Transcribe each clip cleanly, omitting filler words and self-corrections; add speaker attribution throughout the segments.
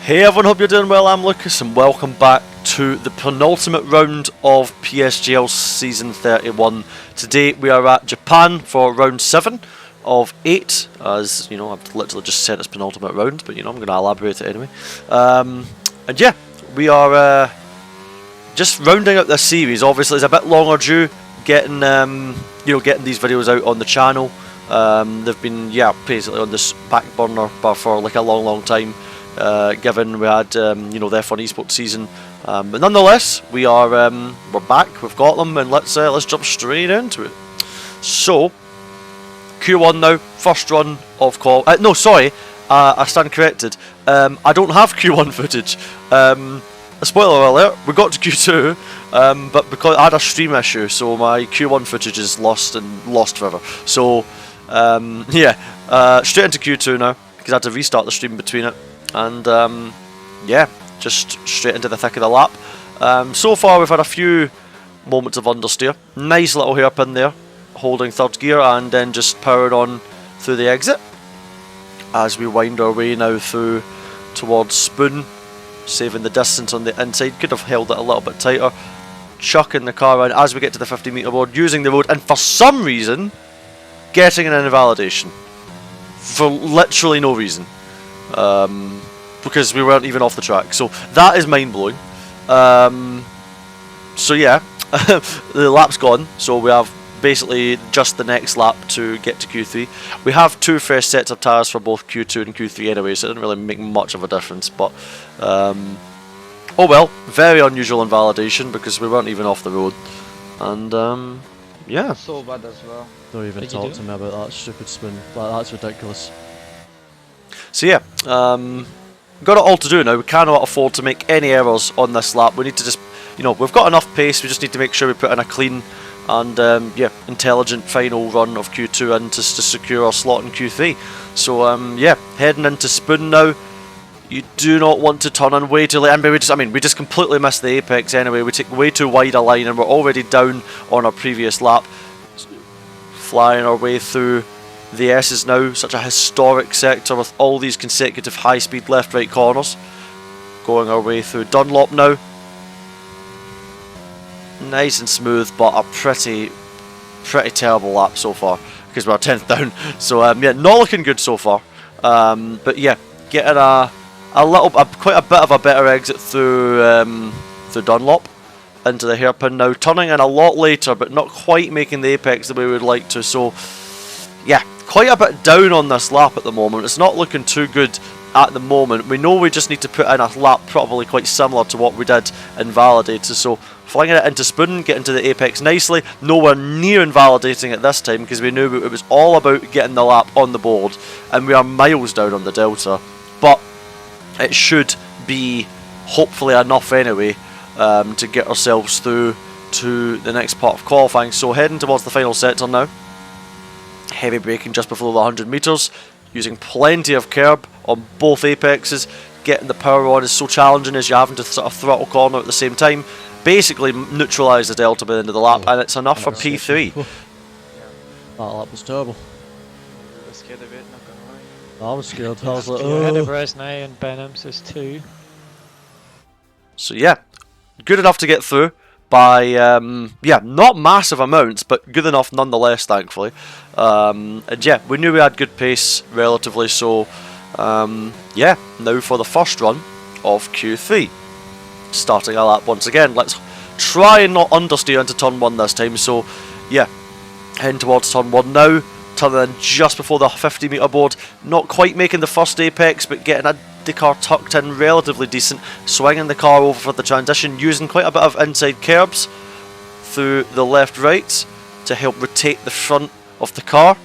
Speaker 1: Hey everyone, hope you're doing well. I'm Lucas and welcome back to the penultimate round of PSGL Season 31. Today we are at Japan for round 7 of 8. As you know, I've literally just said it's penultimate round, but you know, I'm going to elaborate it anyway. And yeah, we are just rounding out this series. Obviously it's a bit longer due getting getting these videos out on the channel. They've been basically on this back burner for like a long time. Given we had the F1 esports season, but nonetheless we are we're back. We've got them, and let's jump straight into it. So Q1 now, first run of call. No, sorry, I stand corrected. I don't have Q1 footage. A spoiler alert: we got to Q2, but because I had a stream issue, so my Q1 footage is lost forever. So straight into Q2 now because I had to restart the stream between it. And just straight into the thick of the lap. So far we've had a few moments of understeer. Nice little hairpin there, holding third gear, and then just powered on through the exit. As we wind our way now through towards Spoon, saving the distance on the inside. Could have held it a little bit tighter. Chucking the car around as we get to the 50-meter board, using the road, and for some reason getting an invalidation. For literally no reason. Because we weren't even off the track, so that is mind-blowing. So yeah, the lap's gone, so we have basically just the next lap to get to Q3. We have 2 fresh sets of tyres for both Q2 and Q3 anyway, so it didn't really make much of a difference, but oh well, very unusual invalidation because we weren't even off the road. And yeah.
Speaker 2: So bad as well.
Speaker 3: Don't even talk to me about that stupid spin. That's ridiculous.
Speaker 1: So yeah, got it all to do now. We cannot afford to make any errors on this lap. We need to just, we've got enough pace. We just need to make sure we put in a clean and intelligent final run of Q2 and to secure our slot in Q3. So heading into Spoon now. You do not want to turn in way too late. And we just completely missed the apex anyway. We take way too wide a line and we're already down on our previous lap. Flying our way through the S is now such a historic sector with all these consecutive high-speed left-right corners. Going our way through Dunlop now. Nice and smooth, but a pretty terrible lap so far because we're 10th down. So not looking good so far. But yeah, getting quite a bit of a better exit through Dunlop into the hairpin now. Turning in a lot later, but not quite making the apex the way we would like to. So yeah, quite a bit down on this lap at the moment. It's not looking too good at the moment. We know we just need to put in a lap probably quite similar to what we did invalidated. So flinging it into Spoon, getting to the apex nicely. Nowhere near invalidating it this time because we knew it was all about getting the lap on the board. And we are miles down on the delta. But it should be hopefully enough anyway to get ourselves through to the next part of qualifying. So heading towards the final sector now. Heavy braking just before the 100 meters, using plenty of curb on both apexes. Getting the power on is so challenging as you're having to sort of throttle corner at the same time. Basically neutralise the delta by the end of the lap, and it's enough for P3.
Speaker 3: That lap was terrible.
Speaker 2: I was scared of it, not gonna lie.
Speaker 3: I was scared. I was like,
Speaker 2: Ahead of
Speaker 3: oh.
Speaker 2: Resnay and Benham's is 2.
Speaker 1: So yeah, good enough to get through. By not massive amounts, but good enough nonetheless, thankfully. And yeah, we knew we had good pace relatively, so now for the first run of Q3. Starting a lap once again. Let's try and not understeer into turn 1 this time. So yeah, heading towards turn 1 now. Turning in just before the 50-meter board. Not quite making the first apex, but getting the car tucked in relatively decent. Swinging the car over for the transition, using quite a bit of inside curbs through the left-right to help rotate the front of the car.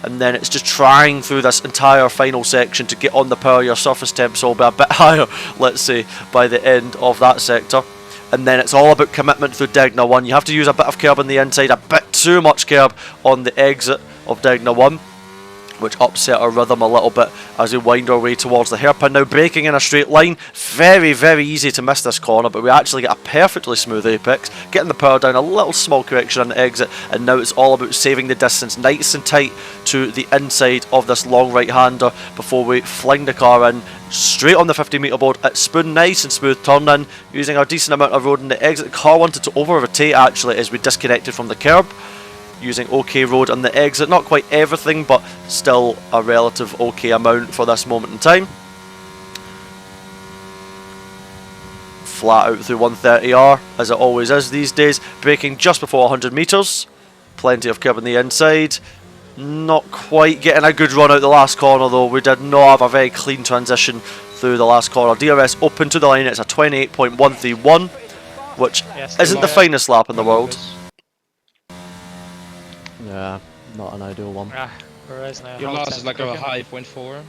Speaker 1: And then it's just trying through this entire final section to get on the power. Your surface temps will be a bit higher, let's say, by the end of that sector. And then it's all about commitment through Degna 1. You have to use a bit of curb on the inside, a bit too much curb on the exit of Degna 1. which upset our rhythm a little bit as we wind our way towards the hairpin. Now braking in a straight line, very, very easy to miss this corner, but we actually get a perfectly smooth apex, getting the power down, a little small correction on the exit, and now it's all about saving the distance nice and tight to the inside of this long right-hander before we fling the car in straight on the 50-metre board at Spoon. Nice and smooth turn in, using a decent amount of road in the exit. The car wanted to over-rotate actually as we disconnected from the curb, using OK road on the exit. Not quite everything, but still a relative OK amount for this moment in time. Flat out through 130R, as it always is these days. Braking just before 100 metres. Plenty of curb on the inside. Not quite getting a good run out the last corner though. We did not have a very clean transition through the last corner. DRS open to the line, it's a 28.131, which isn't the finest lap in the world.
Speaker 3: Yeah, not an ideal one.
Speaker 4: Your last is like a high 0.4.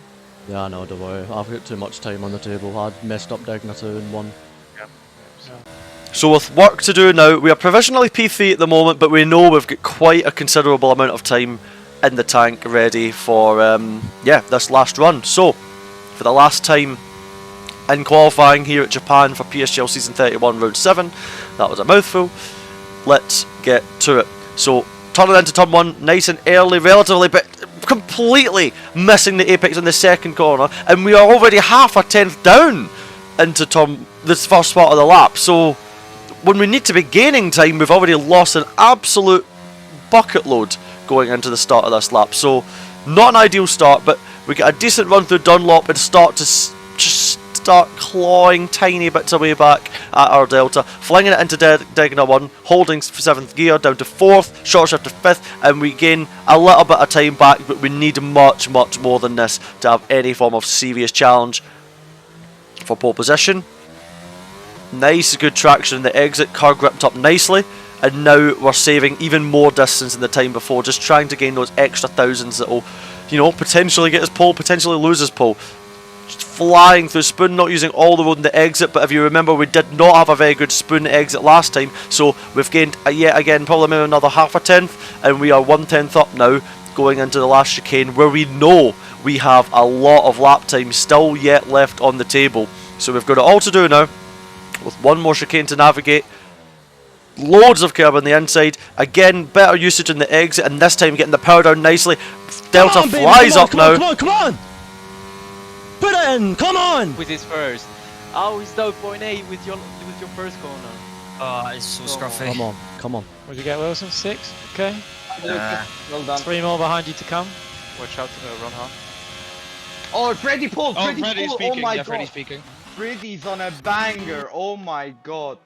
Speaker 3: Yeah, I know, don't worry. I've got too much time on the table. I messed up Digna 2 in 1.
Speaker 1: So with work to do now, we are provisionally P3 at the moment, but we know we've got quite a considerable amount of time in the tank ready for yeah, this last run. So for the last time in qualifying here at Japan for PSGL Season 31 Round 7, that was a mouthful, let's get to it. So turning into turn 1 nice and early relatively, but completely missing the apex in the second corner, and we are already half a tenth down into this first part of the lap. So when we need to be gaining time, we've already lost an absolute bucket load going into the start of this lap. So not an ideal start, but we get a decent run through Dunlop and start to just start clawing tiny bits away back at our delta, flinging it into Digna 1, holding 7th gear down to 4th, short shift to 5th, and we gain a little bit of time back, but we need much more than this to have any form of serious challenge for pole position. Nice good traction in the exit, car gripped up nicely, and now we're saving even more distance than the time before, just trying to gain those extra thousands that will, you know, potentially get us pole, potentially lose us pole. Just flying through Spoon, not using all the road in the exit, but if you remember, we did not have a very good Spoon exit last time, so we've gained yet again probably maybe another half a tenth, and we are 1/10 up now going into the last chicane, where we know we have a lot of lap time still yet left on the table. So we've got it all to do now, with one more chicane to navigate. Loads of curb on the inside. Again, better usage in the exit, and this time getting the power down nicely. Delta flies up now.
Speaker 3: Come on! Put it in! Come on!
Speaker 2: With his first. Oh, he's 0.8 with your first corner.
Speaker 5: Oh, it's so scruffy.
Speaker 3: Come on.
Speaker 2: What did you get, Wilson? 6? Okay.
Speaker 6: Well done.
Speaker 2: 3 more behind you to come. Watch out to the run hard.
Speaker 6: Oh, Freddy pulled!
Speaker 4: Oh,
Speaker 6: Freddy
Speaker 4: Freddy's
Speaker 6: pulled!
Speaker 4: speaking.
Speaker 6: Oh my
Speaker 4: Yeah,
Speaker 6: god!
Speaker 4: Freddy's speaking.
Speaker 6: Freddy's on a banger! Oh my god!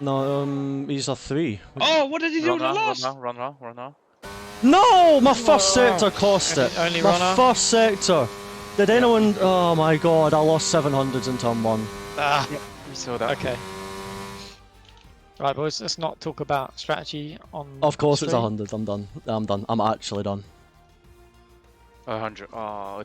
Speaker 3: No, he's a 3.
Speaker 4: Oh, what did he do in the last?
Speaker 2: Run now.
Speaker 3: No! My first sector cost it.
Speaker 2: Only
Speaker 3: My
Speaker 2: runner.
Speaker 3: first sector. Did anyone... Oh my god, I lost 700s in turn 1.
Speaker 2: Ah, we saw that. Okay. Right, boys, let's not talk about strategy on
Speaker 3: Of course it's
Speaker 2: stream.
Speaker 3: 100, I'm done. I'm done. I'm actually done.
Speaker 2: 100. Oh,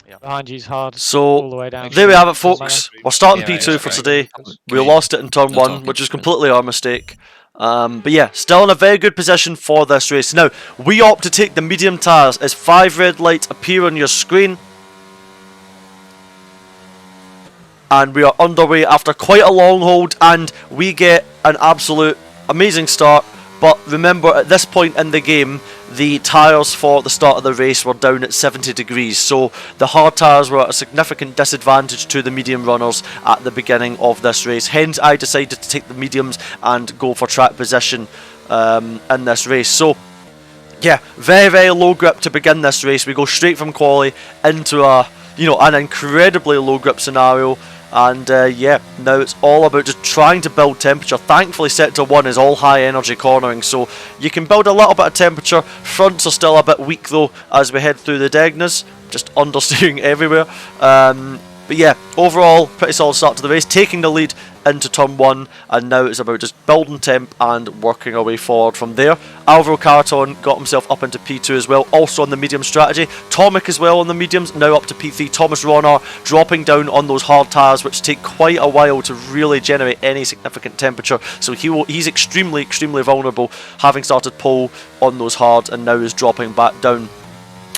Speaker 2: yeah. Behind you's hard.
Speaker 1: So
Speaker 2: all the way down.
Speaker 1: there we have it, folks. We're starting
Speaker 4: Yeah,
Speaker 1: P2
Speaker 4: yeah,
Speaker 1: for
Speaker 4: right.
Speaker 1: today. We lost it in turn 1, which was completely our mistake. But yeah, still in a very good position for this race. Now, we opt to take the medium tyres as 5 red lights appear on your screen. And we are underway after quite a long hold, and we get an absolute amazing start. But remember, at this point in the game, the tyres for the start of the race were down at 70 degrees, so the hard tyres were at a significant disadvantage to the medium runners at the beginning of this race. Hence, I decided to take the mediums and go for track position in this race. So, yeah, very low grip to begin this race. We go straight from quali into an incredibly low grip scenario. And yeah, now it's all about just trying to build temperature. Thankfully, sector 1 is all high energy cornering, so you can build a little bit of temperature. Fronts are still a bit weak though as we head through the Degnas, just understeering everywhere. But yeah, overall, pretty solid start to the race, taking the lead into turn 1, and now it's about just building temp and working our way forward from there. Alvaro Caraton got himself up into P2 as well, also on the medium strategy. Tomic as well on the mediums, now up to P3. Thomas Ronner dropping down on those hard tyres, which take quite a while to really generate any significant temperature, so he's extremely vulnerable, having started pole on those hard and now is dropping back down.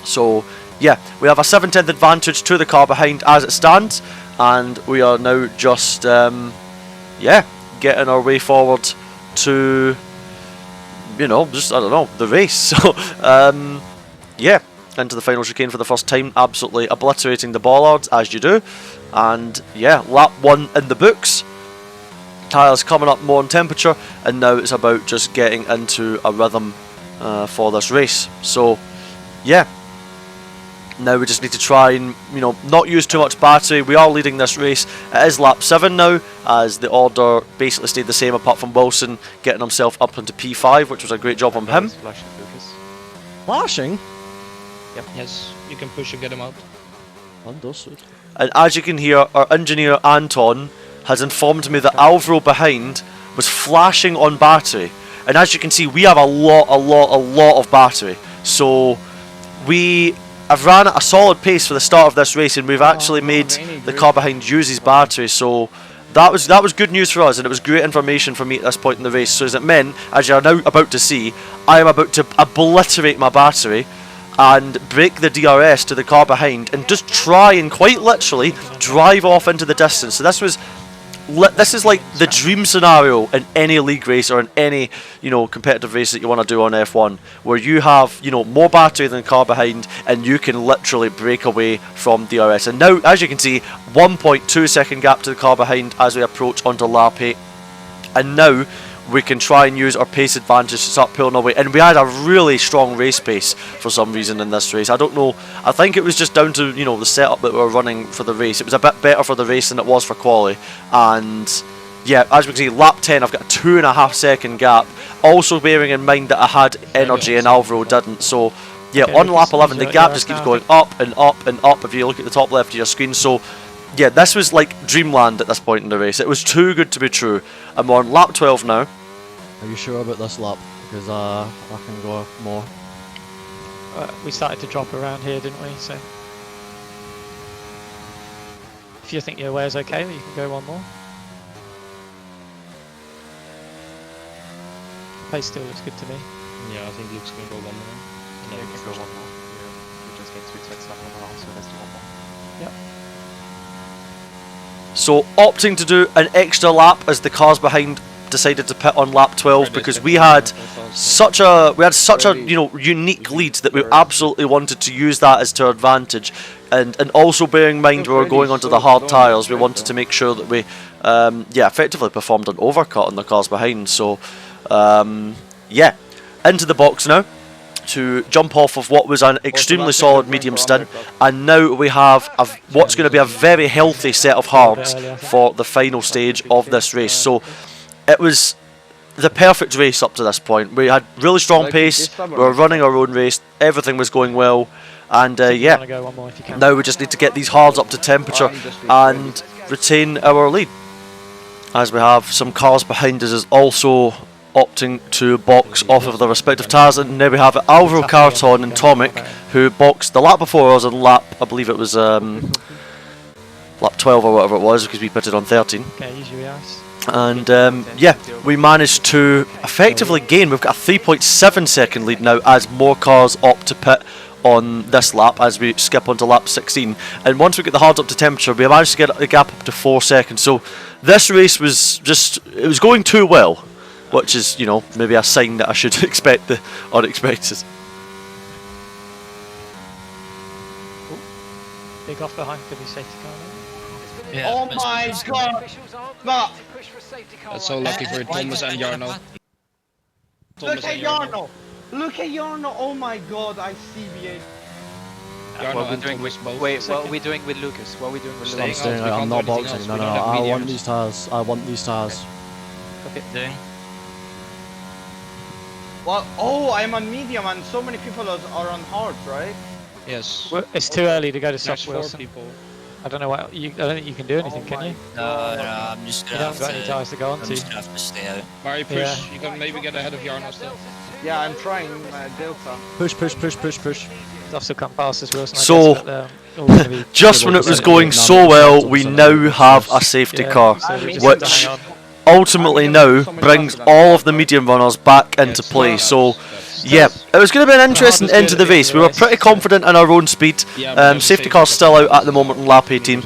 Speaker 1: So yeah, we have a 7/10 advantage to the car behind as it stands, and we are now just yeah, getting our way forward to, you know, just, I don't know, the race. So yeah, into the final chicane for the first time, absolutely obliterating the bollards as you do, and yeah, lap 1 in the books. Tyres coming up more in temperature, and now it's about just getting into a rhythm for this race. So yeah, now we just need to try and, you know, not use too much battery. We are leading this race. It is lap 7 now, as the order basically stayed the same apart from Wilson getting himself up into P5, which was a great job on him.
Speaker 3: Flashing?
Speaker 4: Yep. Yes, you can push and get him out.
Speaker 3: Understood.
Speaker 1: And as you can hear, our engineer Anton has informed me that Alvaro behind was flashing on battery. And as you can see, we have a lot of battery. So we have ran at a solid pace for the start of this race, and we've actually made the car behind use his battery. So that was good news for us, and it was great information for me at this point in the race. So as it meant, as you are now about to see, I am about to obliterate my battery and break the DRS to the car behind, and just try and quite literally drive off into the distance. So this is like the dream scenario in any league race or in any, you know, competitive race that you want to do on F1, where you have, you know, more battery than the car behind, and you can literally break away from DRS. And now, as you can see, 1.2 second gap to the car behind as we approach onto lap 8, and now we can try and use our pace advantage to start pulling away. And we had a really strong race pace for some reason in this race. I don't know, I think it was just down to, you know, the setup that we were running for the race. It was a bit better for the race than it was for quali. And yeah, as we can see, lap 10 I've got a 2.5 second gap, also bearing in mind that I had energy and Alvaro didn't. So yeah, on lap 11 the gap just keeps going up and up and up if you look at the top left of your screen. So yeah, this was like dreamland at this point in the race. It was too good to be true. And we're on lap 12 now.
Speaker 3: Are you sure about this lap? Because I can go more.
Speaker 2: We started to drop around here, didn't we? So if you think your way is okay, you can go one more. Pace still looks good to me.
Speaker 4: Yeah, I think Luke's gonna go one more.
Speaker 7: Yeah, you can go one more. We're just getting sweet stuff around, so let's do one more.
Speaker 2: Yep.
Speaker 1: So opting to do an extra lap as the cars behind decided to pit on lap 12, because we had such a you know, unique lead that we absolutely wanted to use that as to our advantage, and also bearing in mind we were going onto the hard tyres, we wanted to make sure that we yeah, effectively performed an overcut on the cars behind. So yeah, into the box now to jump off of what was an extremely solid medium stint, and now we have what's going to be a very healthy set of hards for the final stage of this race. So it was the perfect race up to this point. We had really strong pace, we were running our own race, everything was going well, and yeah, now we just need to get these hards up to temperature and retain our lead. As we have some cars behind us is also opting to box off of their respective tyres, and now we have Alvaro Carton and Tomic, who boxed the lap before us on lap, I believe it was lap 12 or whatever it was, because we pitted on 13.
Speaker 2: Okay, use your eyes.
Speaker 1: And yeah, we managed to effectively gain. We've got a 3.7 second lead now as more cars opt to pit on this lap as we skip onto lap 16. And once we get the hards up to temperature, we managed to get the gap up to 4 seconds. So this race was just, it was going too well, which is, you know, maybe a sign that I should expect the unexpected.
Speaker 2: Big off behind for the safety car.
Speaker 5: Yeah,
Speaker 6: Oh my god! No.
Speaker 4: That's so lucky for Thomas and Jarno.
Speaker 6: Look at Jarno! Look at Jarno! Oh my god, I CBA.
Speaker 4: Jarno
Speaker 7: What are we
Speaker 4: and
Speaker 7: doing
Speaker 4: Thomas
Speaker 7: with,
Speaker 4: both.
Speaker 7: wait, what are we doing with Lucas? What are we doing with
Speaker 4: Staying
Speaker 7: Lucas?
Speaker 4: out.
Speaker 3: I'm
Speaker 4: we can't
Speaker 3: not
Speaker 4: do anything
Speaker 3: boxing.
Speaker 4: else,
Speaker 3: No,
Speaker 4: we
Speaker 3: no,
Speaker 4: don't have
Speaker 3: I want
Speaker 4: mediums.
Speaker 3: these tyres. I want these tyres.
Speaker 5: doing.
Speaker 6: Well, oh, I'm on medium and so many people are on hard, right?
Speaker 4: Yes.
Speaker 2: Well, it's too early to go to
Speaker 4: There's
Speaker 2: soft
Speaker 4: 4
Speaker 2: Wilson.
Speaker 4: people.
Speaker 2: I don't know what I don't think you can do anything, can you?
Speaker 5: No, I'm just
Speaker 2: You
Speaker 5: gonna
Speaker 2: haven't got any
Speaker 5: have
Speaker 2: tyres to go
Speaker 5: to.
Speaker 2: on
Speaker 5: I'm
Speaker 2: to.
Speaker 5: just gonna have to stay out.
Speaker 4: Barry, push.
Speaker 2: Yeah.
Speaker 4: You can maybe get ahead of Jarno still.
Speaker 6: Yeah, I'm trying Delta.
Speaker 3: Push, push, push, push, push.
Speaker 2: They'll still come past us, Wilson. I
Speaker 1: So,
Speaker 2: guess, but, all gonna be
Speaker 1: just when it was going so well, we now have a safety car,
Speaker 2: so we just have to
Speaker 1: which
Speaker 2: hang on.
Speaker 1: ultimately now brings all of the medium runners back into play. So Yeah, it was going to be an interesting
Speaker 2: was
Speaker 1: end to
Speaker 2: good
Speaker 1: the
Speaker 2: at the end
Speaker 1: race.
Speaker 2: of
Speaker 1: We
Speaker 2: the
Speaker 1: were
Speaker 2: race,
Speaker 1: pretty
Speaker 2: so-
Speaker 1: confident in our own speed.
Speaker 4: Yeah, but
Speaker 1: Safety car's still out at the moment on lap 18.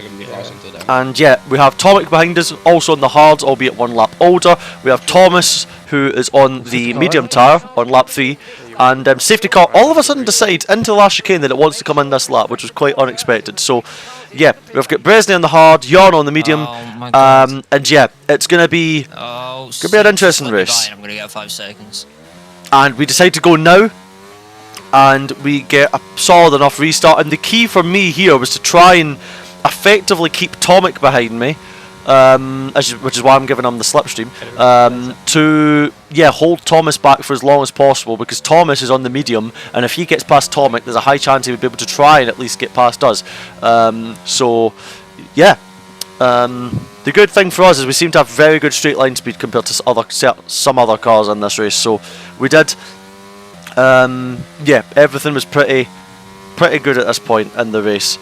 Speaker 1: And yeah, we have Tomic behind us, also on the hards, albeit 1 lap older. We have Thomas, who is on the medium tyre, on lap 3. And safety car all of a sudden decides into the last chicane that it wants to come in this lap, which was quite unexpected. So yeah, we've got Bresney on the hard, Yarn on the medium.
Speaker 5: Oh my God.
Speaker 1: And yeah, it's going to be
Speaker 5: Oh,
Speaker 1: could be an interesting
Speaker 5: I'll be
Speaker 1: race.
Speaker 5: fine, I'm gonna get 5 seconds.
Speaker 1: And we decide to go now, and we get a solid enough restart. And the key for me here was to try and effectively keep Tomic behind me, which is why I'm giving him the slipstream, to hold Thomas back for as long as possible, because Thomas is on the medium, and if he gets past Tomic, there's a high chance he would be able to try and at least get past us. So yeah, the good thing for us is we seem to have very good straight line speed compared to some other cars in this race. So we did, everything was pretty good at this point in the race.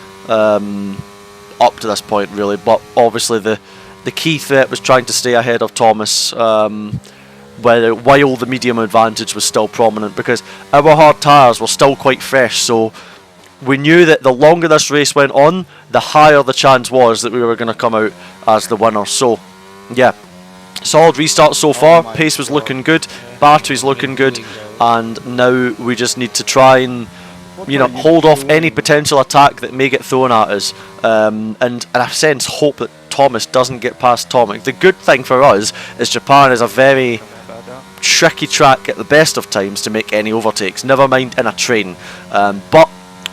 Speaker 1: Up to this point really, but obviously the key threat was trying to stay ahead of Thomas, while the medium advantage was still prominent, because our hard tyres were still quite fresh, so we knew that the longer this race went on, the higher the chance was that we were going to come out as the winner. So yeah, solid restart so far. Pace was looking good, battery's looking good, and now we just need to try and hold off any potential attack that may get thrown at us, and in a sense hope that Thomas doesn't get past Tomic. The good thing for us is Japan is a very tricky track at the best of times to make any overtakes, never mind in a train, but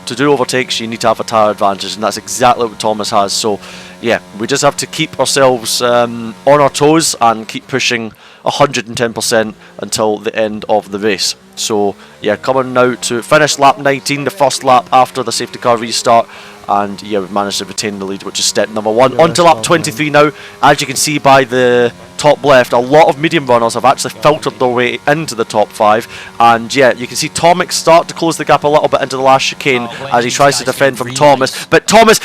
Speaker 1: to do overtakes you need to have a tyre advantage, and that's exactly what Thomas has. So yeah, we just have to keep ourselves on our toes and keep pushing 110% until the end of the race. So yeah, coming now to finish lap 19, the first lap after the safety car restart, and yeah, we've managed to retain the lead, which is step number 1. On to lap 23 now. As you can see by the top left, a lot of medium runners have actually filtered their way into the top 5, and yeah, you can see Tomic start to close the gap a little bit into the last chicane as he tries to defend from Thomas, but Thomas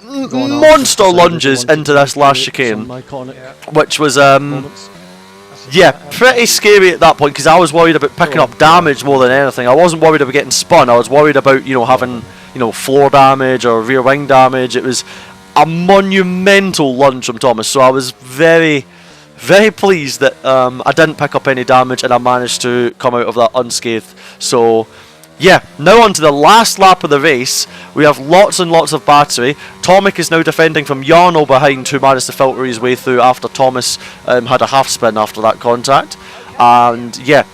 Speaker 1: monster lunges into this last chicane, which was yeah, pretty scary at that point, because I was worried about picking up damage more than anything. I wasn't worried about getting spun. I was worried about having floor damage or rear wing damage. It was a monumental lunge from Thomas, so I was very, very pleased that I didn't pick up any damage and I managed to come out of that unscathed. So yeah, now on to the last lap of the race. We have lots and lots of battery. Tomic is now defending from Jarno behind, who managed to filter his way through after Thomas had a half spin after that contact. And yeah,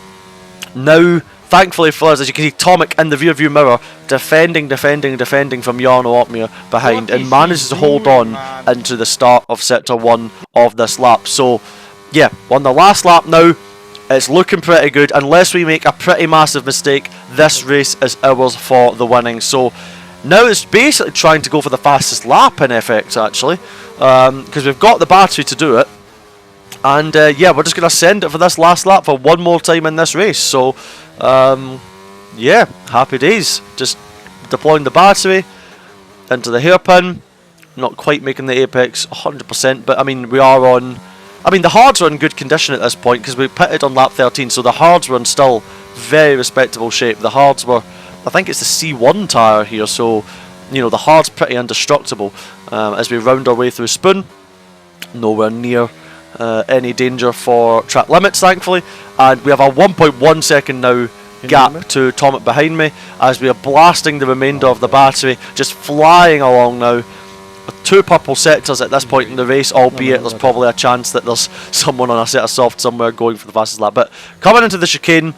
Speaker 1: now thankfully for us, as you can see, Tomic in the rear view mirror defending from Jarno up here behind, and manages to hold on into the start of sector 1 of this lap. So yeah, on the last lap now, it's looking pretty good. Unless we make a pretty massive mistake, this race is ours for the winning. So now it's basically trying to go for the fastest lap in effect, actually, because we've got the battery to do it. And yeah, we're just going to send it for this last lap for one more time in this race. So yeah, happy days. Just deploying the battery into the hairpin. Not quite making the apex 100%, but I mean, we are on... I mean, the hards are in good condition at this point because we pitted on lap 13, so the hards were in still very respectable shape. The hards were, I think it's the C1 tyre here, so the hard's pretty indestructible. As we round our way through Spoon, nowhere near any danger for track limits, thankfully, and we have a 1.1 second now gap to Tomic behind me as we are blasting the remainder of the battery, just flying along now. With 2 purple sectors at this point in the race, albeit there's probably a chance that there's someone on a set of soft somewhere going for the fastest lap. But coming into the chicane,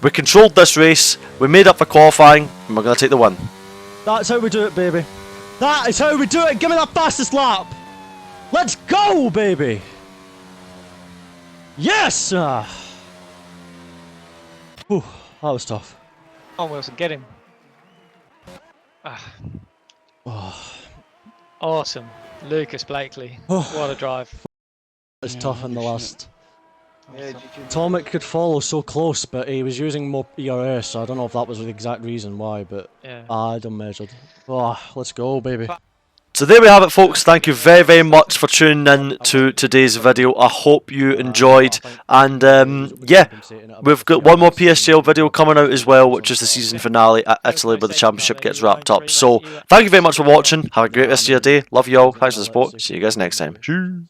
Speaker 1: we controlled this race, we made up for qualifying, and we're going to take the win.
Speaker 3: That's how we do it, baby. That is how we do it. Give me that fastest lap. Let's go, baby. Yes! Ooh, that was tough.
Speaker 2: Oh, Wilson, get him. Awesome. Lucas Blakeley. What a drive.
Speaker 3: It's tough in the last. Tomic could follow so close, but he was using more ERS, so I don't know if that was the exact reason why, but I done measured. Let's go, baby.
Speaker 1: So there we have it, folks. Thank you very, very much for tuning in to today's video. I hope you enjoyed. And yeah, we've got one more PSGL video coming out as well, which is the season finale at Italy, where the championship gets wrapped up. So thank you very much for watching. Have a great rest of your day. Love you all. Thanks for the support. See you guys next time. Cheers.